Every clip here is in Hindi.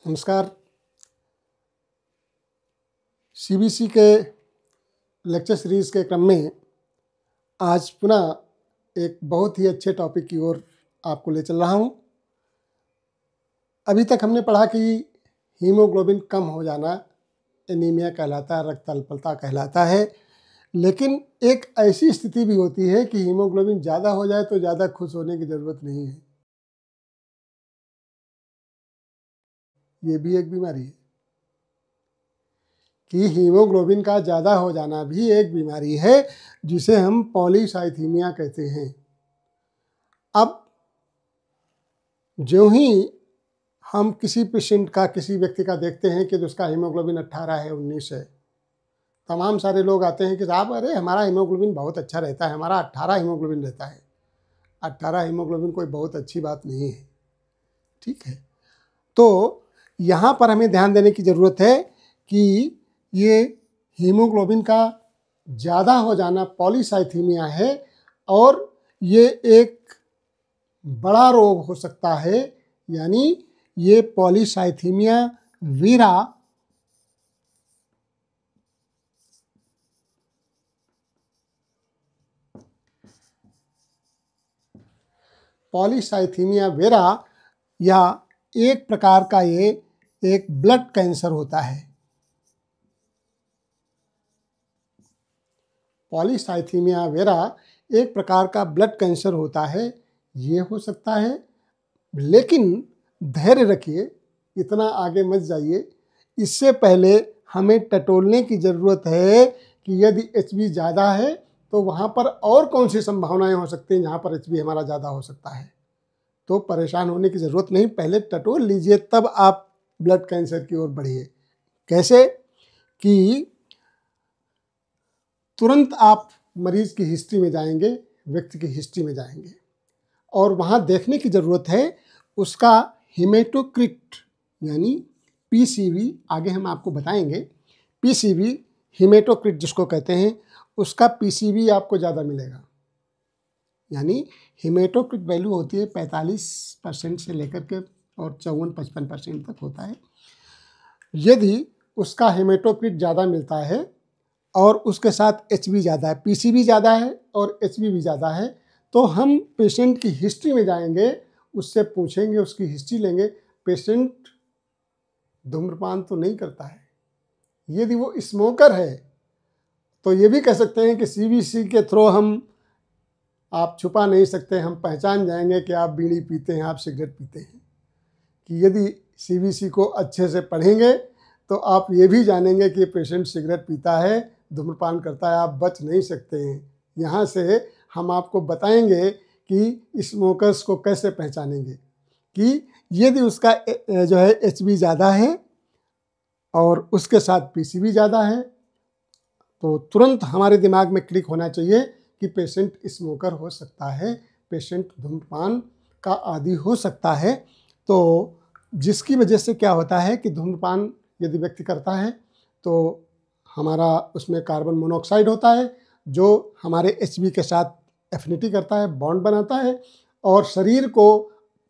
नमस्कार। सीबीसी के लेक्चर सीरीज़ के क्रम में आज पुनः एक बहुत ही अच्छे टॉपिक की ओर आपको ले चल रहा हूँ। अभी तक हमने पढ़ा कि हीमोग्लोबिन कम हो जाना एनीमिया कहलाता है, रक्त अल्पता कहलाता है। लेकिन एक ऐसी स्थिति भी होती है कि हीमोग्लोबिन ज़्यादा हो जाए तो ज़्यादा खुश होने की ज़रूरत नहीं है, ये भी एक बीमारी है कि हीमोग्लोबिन का ज़्यादा हो जाना भी एक बीमारी है जिसे हम पॉलीसाइथीमिया कहते हैं। अब जो ही हम किसी पेशेंट का, किसी व्यक्ति का देखते हैं कि उसका हीमोग्लोबिन 18 है, 19 है, तमाम सारे लोग आते हैं कि साहब अरे हमारा हीमोग्लोबिन बहुत अच्छा रहता है, हमारा 18 हीमोग्लोबिन रहता है। 18 हीमोग्लोबिन कोई बहुत अच्छी बात नहीं है, ठीक है। तो यहाँ पर हमें ध्यान देने की ज़रूरत है कि ये हीमोग्लोबिन का ज़्यादा हो जाना पॉलीसाइथीमिया है और ये एक बड़ा रोग हो सकता है, यानी ये पॉलीसाइथीमिया वीरा या एक प्रकार का ये एक ब्लड कैंसर होता है। पॉलीसाइथीमिया वेरा एक प्रकार का ब्लड कैंसर होता है, ये हो सकता है। लेकिन धैर्य रखिए, इतना आगे मत जाइए। इससे पहले हमें टटोलने की ज़रूरत है कि यदि एचबी ज़्यादा है तो वहाँ पर और कौन सी संभावनाएं हो सकती हैं जहाँ पर एचबी हमारा ज़्यादा हो सकता है। तो परेशान होने की ज़रूरत नहीं, पहले टटोल लीजिए तब आप ब्लड कैंसर की ओर बढ़िए। कैसे कि तुरंत आप मरीज की हिस्ट्री में जाएंगे, व्यक्ति की हिस्ट्री में जाएंगे और वहाँ देखने की ज़रूरत है उसका हेमेटोक्रिट यानी पीसीवी, आगे हम आपको बताएंगे। पीसीवी हेमेटोक्रिट जिसको कहते हैं, उसका पीसीवी आपको ज़्यादा मिलेगा। यानी हेमेटोक्रिट वैल्यू होती है 45% से लेकर के और 54-55% तक होता है। यदि उसका हेमेटोक्रिट ज़्यादा मिलता है और उसके साथ एचबी ज़्यादा है, पीसीवी ज़्यादा है और एचबी भी ज़्यादा है, तो हम पेशेंट की हिस्ट्री में जाएंगे, उससे पूछेंगे, उसकी हिस्ट्री लेंगे। पेशेंट धूम्रपान तो नहीं करता है, यदि वो स्मोकर है तो ये भी कह सकते हैं कि सीबीसी के थ्रू हम आप छुपा नहीं सकते, हम पहचान जाएंगे कि आप बीड़ी पीते हैं, आप सिगरेट पीते हैं। कि यदि सीबीसी को अच्छे से पढ़ेंगे तो आप ये भी जानेंगे कि पेशेंट सिगरेट पीता है, धूम्रपान करता है, आप बच नहीं सकते हैं। यहाँ से हम आपको बताएंगे कि स्मोकर्स को कैसे पहचानेंगे कि यदि उसका जो है एचबी ज़्यादा है और उसके साथ पीसीवी ज़्यादा है तो तुरंत हमारे दिमाग में क्लिक होना चाहिए कि पेशेंट स्मोकर हो सकता है, पेशेंट धूम्रपान का आदी हो सकता है। तो जिसकी वजह से क्या होता है कि धूम्रपान यदि व्यक्ति करता है तो हमारा उसमें कार्बन मोनोऑक्साइड होता है जो हमारे एचबी के साथ एफिनिटी करता है, बॉन्ड बनाता है और शरीर को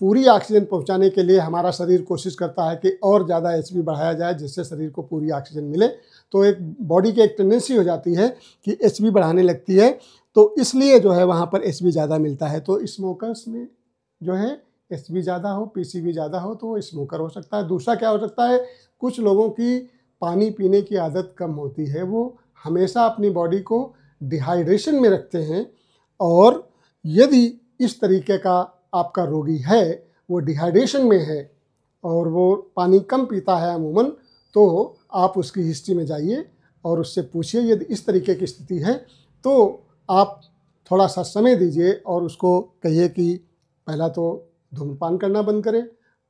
पूरी ऑक्सीजन पहुंचाने के लिए हमारा शरीर कोशिश करता है कि और ज़्यादा एचबी बढ़ाया जाए जिससे शरीर को पूरी ऑक्सीजन मिले। तो एक बॉडी की एक टेंडेंसी हो जाती है कि एचबी बढ़ाने लगती है, तो इसलिए जो है वहाँ पर एचबी ज़्यादा मिलता है। तो स्मोकर्स में जो है एचबी ज़्यादा हो, पीसीवी ज़्यादा हो तो वो स्मोकर हो सकता है। दूसरा क्या हो सकता है, कुछ लोगों की पानी पीने की आदत कम होती है, वो हमेशा अपनी बॉडी को डिहाइड्रेशन में रखते हैं और यदि इस तरीके का आपका रोगी है, वो डिहाइड्रेशन में है और वो पानी कम पीता है अमूमन, तो आप उसकी हिस्ट्री में जाइए और उससे पूछिए। यदि इस तरीके की स्थिति है तो आप थोड़ा सा समय दीजिए और उसको कहिए कि पहला तो धूम्रपान करना बंद करें,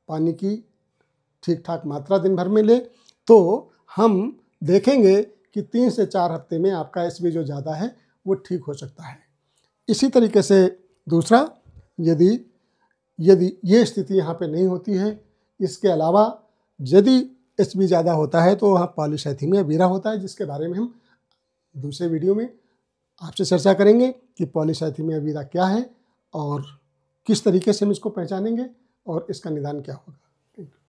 पानी की ठीक ठाक मात्रा दिन भर में ले, तो हम देखेंगे कि 3 से 4 हफ्ते में आपका एचबी जो ज़्यादा है वो ठीक हो सकता है। इसी तरीके से दूसरा, यदि ये स्थिति यहाँ पे नहीं होती है, इसके अलावा यदि एचबी ज़्यादा होता है तो वहाँ पॉलीसाइथीमिया वीरा होता है, जिसके बारे में हम दूसरे वीडियो में आपसे चर्चा करेंगे कि पॉलीसाइथीमिया वीरा क्या है और किस तरीके से हम इसको पहचानेंगे और इसका निदान क्या होगा।